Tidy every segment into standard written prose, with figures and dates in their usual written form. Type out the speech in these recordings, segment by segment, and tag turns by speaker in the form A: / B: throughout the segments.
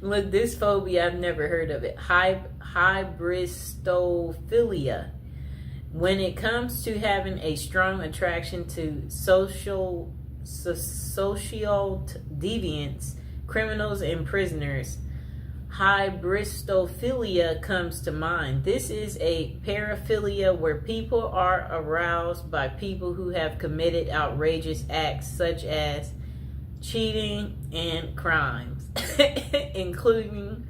A: Look, this phobia, I've never heard of it. Hybristophilia. When it comes to having a strong attraction to social deviants, criminals, and prisoners, hybristophilia comes to mind. This is a paraphilia where people are aroused by people who have committed outrageous acts such as cheating and crimes, including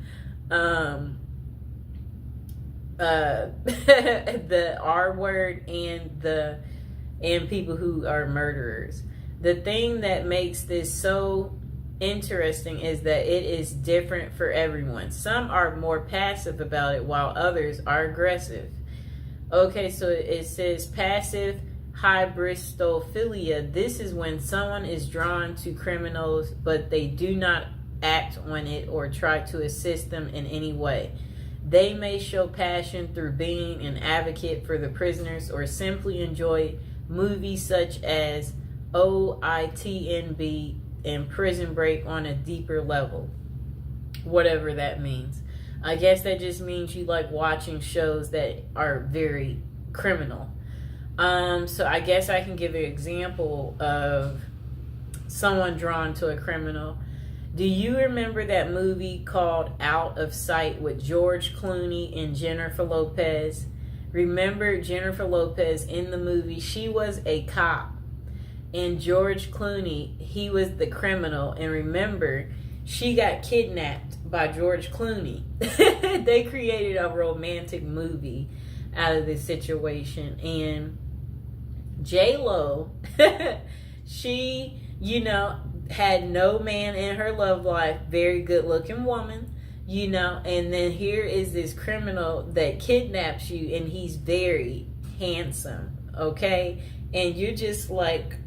A: the R word and people who are murderers. The thing that makes this so interesting is that it is different for everyone. Some are more passive about it while others are aggressive. Okay, so it says passive hybristophilia. This is when someone is drawn to criminals but they do not act on it or try to assist them in any way. They may show passion through being an advocate for the prisoners or simply enjoy movies such as OITNB and Prison Break on a deeper level. Whatever that means. I guess that just means you like watching shows that are very criminal. So I guess I can give an example of someone drawn to a criminal. Do you remember that movie called Out of Sight with George Clooney and Jennifer Lopez? Remember Jennifer Lopez in the movie? She was a cop. And George Clooney, he was the criminal. And remember, she got kidnapped by George Clooney. They created a romantic movie out of this situation. And J-Lo, she, had no man in her love life. Very good looking woman, and then here is this criminal that kidnaps you and he's very handsome, okay? And you're just like,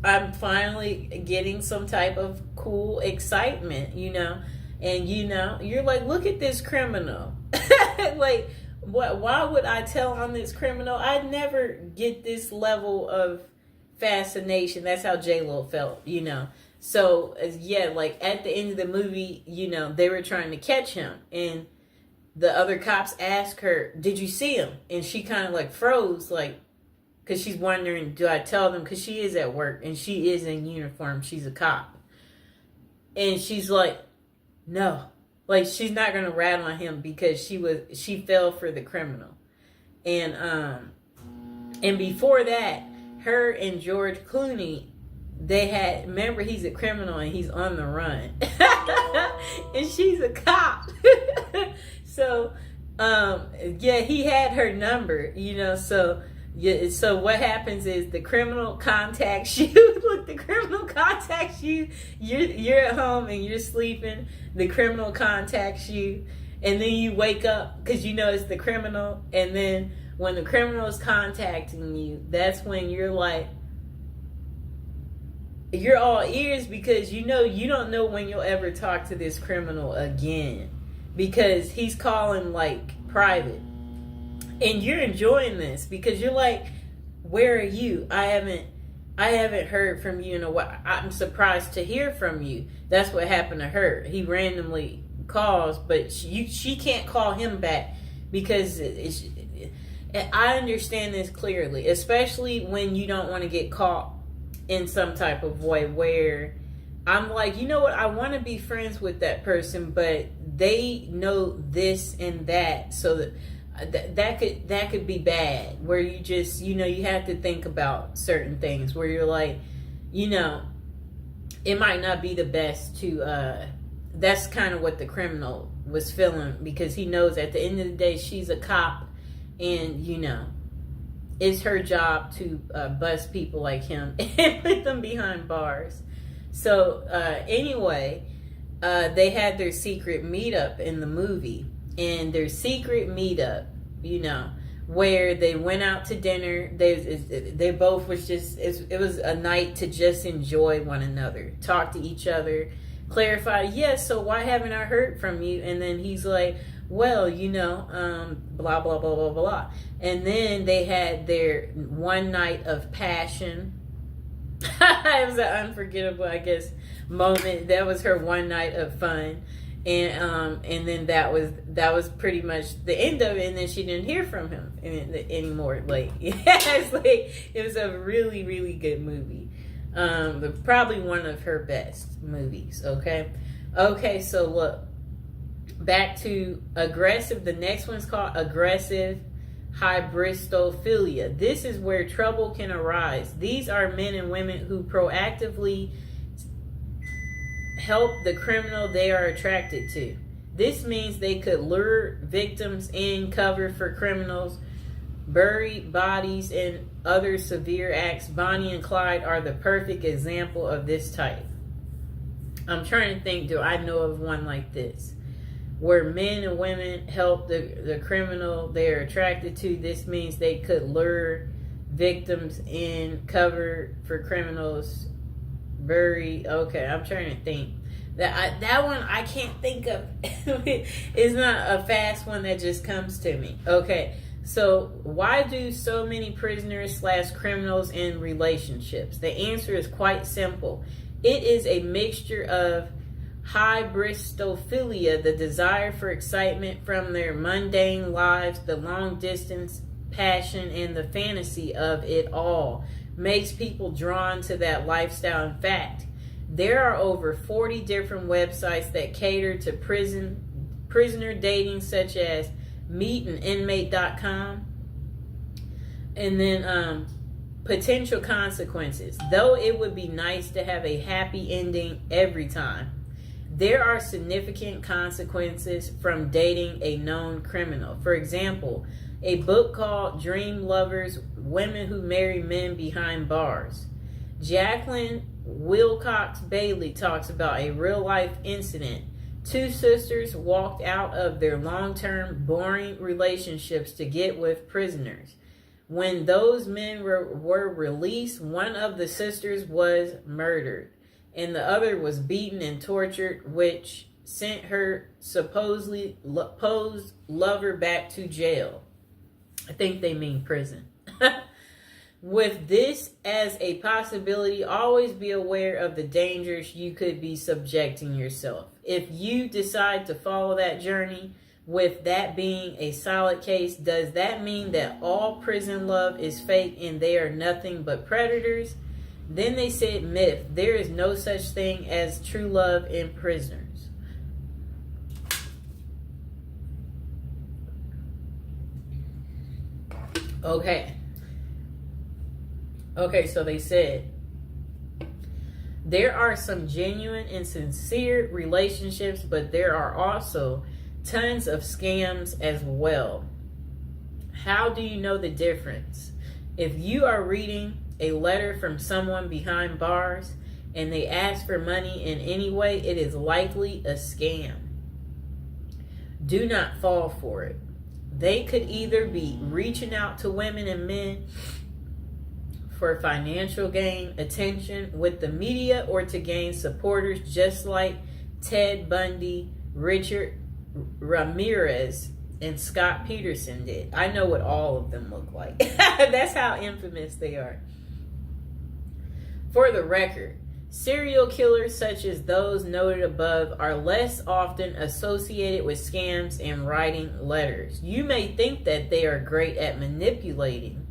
A: I'm finally getting some type of cool excitement, and you're like, look at this criminal. Like, why would I tell on this criminal? I'd never get this level of fascination. That's how J-Lo felt, So, yeah, like at the end of the movie, they were trying to catch him. And the other cops asked her, did you see him? And she kind of like froze, like, because she's wondering, do I tell them? Because she is at work and she is in uniform. She's a cop. And she's like, no. Like, she's not going to rat on him because she fell for the criminal. And before that, her and George Clooney, remember, he's a criminal and he's on the run. And she's a cop. So, he had her number, so... Yeah, so what happens is the criminal contacts you. Look, the criminal contacts you. You're at home and you're sleeping. The criminal contacts you, and then you wake up because it's the criminal. And then when the criminal is contacting you, that's when you're like, you're all ears because you don't know when you'll ever talk to this criminal again because he's calling like private. And you're enjoying this because you're like, where are you? I haven't heard from you in a while. I'm surprised to hear from you. That's what happened to her. He randomly calls, but she can't call him back because I understand this clearly, especially when you don't want to get caught in some type of way where I'm like, you know what? I want to be friends with that person, but they know this and that, so that could be bad, where you just you have to think about certain things where you're like, it might not be the best to that's kind of what the criminal was feeling because he knows at the end of the day she's a cop and it's her job to bust people like him and put them behind bars. So anyway, they had their secret meetup in the movie. And their secret meetup, where they went out to dinner. They both was just, it was a night to just enjoy one another, talk to each other, clarify, yes, so why haven't I heard from you? And then he's like, well, blah, blah, blah, blah, blah. And then they had their one night of passion. It was unforgettable, I guess. moment. That was her one night of fun. And then that was pretty much the end of it, and then she didn't hear from him anymore. Like, it's like, it was a really, really good movie. Probably one of her best movies. Okay, so look, back to aggressive. The next one's called aggressive hybristophilia. This is where trouble can arise. These are men and women who proactively help the criminal they are attracted to. This means they could lure victims in, cover for criminals, bury bodies, and other severe acts. Bonnie and Clyde are the perfect example of this type. I'm trying to think, do I know of one like this? Where men and women help the criminal they're attracted to. This means they could lure victims in, cover for criminals, bury. Okay, I'm trying to think. That one I can't think of. It's not a fast one that just comes to me. Okay, so why do so many prisoners / criminals in relationships? The answer is quite simple. It is a mixture of hybristophilia, the desire for excitement from their mundane lives, the long distance passion, and the fantasy of it all makes people drawn to that lifestyle. In fact, there are over 40 different websites that cater to prisoner dating, such as meetaninmate.com. And then potential consequences. Though it would be nice to have a happy ending every time, there are significant consequences from dating a known criminal. For example, a book called Dream Lovers: Women Who Marry Men Behind Bars. Jacqueline Wilcox Bailey talks about a real-life incident. Two sisters walked out of their long-term, boring relationships to get with prisoners. When those men were released, one of the sisters was murdered, and the other was beaten and tortured, which sent her supposedly posed lover back to jail. I think they mean prison. With this as a possibility, always be aware of the dangers you could be subjecting yourself. If you decide to follow that journey, with that being a solid case, does that mean that all prison love is fake and they are nothing but predators? Then they said myth. There is no such thing as true love in prisoners. Okay, so they said there are some genuine and sincere relationships, but there are also tons of scams as well. How do you know the difference? If you are reading a letter from someone behind bars and they ask for money in any way, it is likely a scam. Do not fall for it. They could either be reaching out to women and men for financial gain, attention with the media, or to gain supporters, just like Ted Bundy, Richard Ramirez, and Scott Peterson did. I know what all of them look like. That's how infamous they are. For the record, serial killers such as those noted above are less often associated with scams and writing letters. You may think that they are great at manipulating,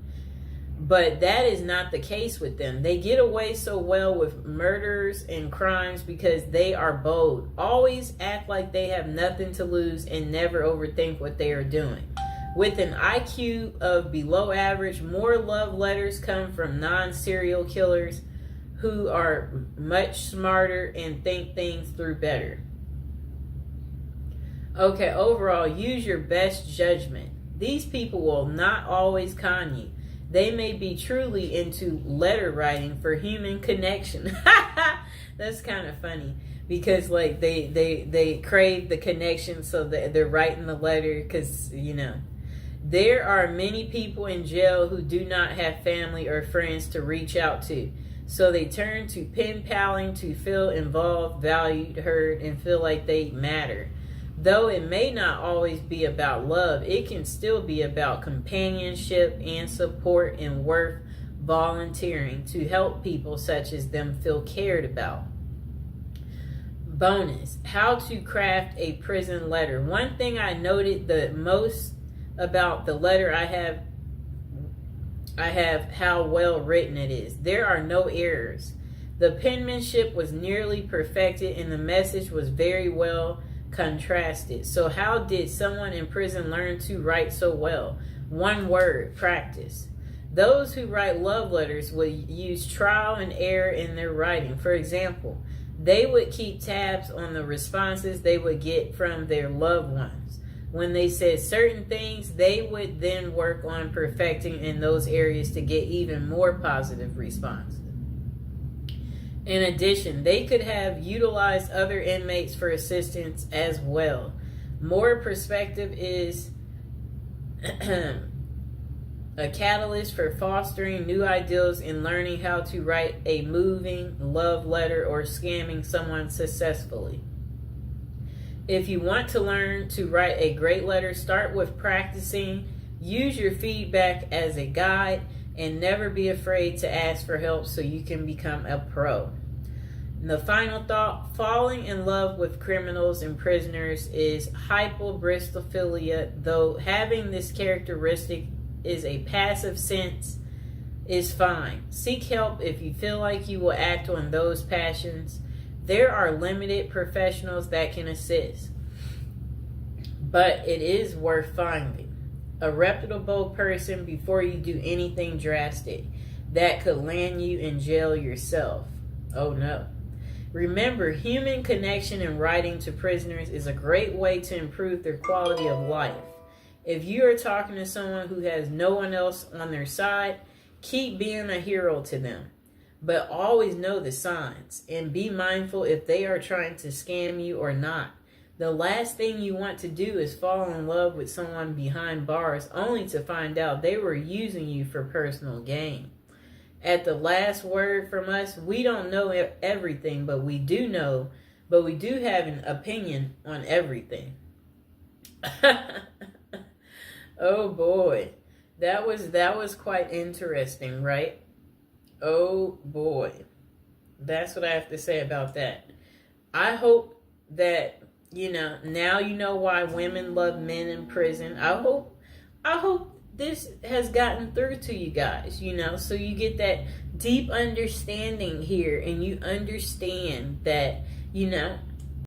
A: but that is not the case with them. They get away so well with murders and crimes because they are bold, always act like they have nothing to lose, and never overthink what they are doing. With an IQ of below average, more love letters come from non-serial killers who are much smarter and think things through better. Okay, overall, use your best judgment. These people will not always con you. They may be truly into letter writing for human connection. That's kind of funny because like they crave the connection, so they're writing the letter because, you know, there are many people in jail who do not have family or friends to reach out to. So they turn to pen paling to feel involved, valued, heard, and feel like they matter. Though it may not always be about love, it can still be about companionship and support, and worth volunteering to help people such as them feel cared about. Bonus, how to craft a prison letter. One thing I noted the most about the letter I have how well written it is. There are no errors. The penmanship was nearly perfected and the message was very well contrasted. So how did someone in prison learn to write so well? One word: practice. Those who write love letters would use trial and error in their writing. For example, they would keep tabs on the responses they would get from their loved ones. When they said certain things, they would then work on perfecting in those areas to get even more positive responses. In addition, they could have utilized other inmates for assistance as well. More perspective is a catalyst for fostering new ideals and learning how to write a moving love letter or scamming someone successfully. If you want to learn to write a great letter, start with practicing. Use your feedback as a guide and never be afraid to ask for help so you can become a pro. And the final thought, falling in love with criminals and prisoners is hyperbristophilia, though having this characteristic is a passive sense is fine. Seek help if you feel like you will act on those passions. There are limited professionals that can assist, but it is worth finding a reputable person before you do anything drastic that could land you in jail yourself. Oh no. Remember, human connection and writing to prisoners is a great way to improve their quality of life. If you are talking to someone who has no one else on their side, keep being a hero to them. But always know the signs and be mindful if they are trying to scam you or not. The last thing you want to do is fall in love with someone behind bars only to find out they were using you for personal gain. At the last word from us, we don't know everything, but we do have an opinion on everything. Oh boy. That was quite interesting, right? Oh boy. That's what I have to say about that. I hope that, now you know why women love men in prison. I hope this has gotten through to you guys, so you get that deep understanding here and you understand that,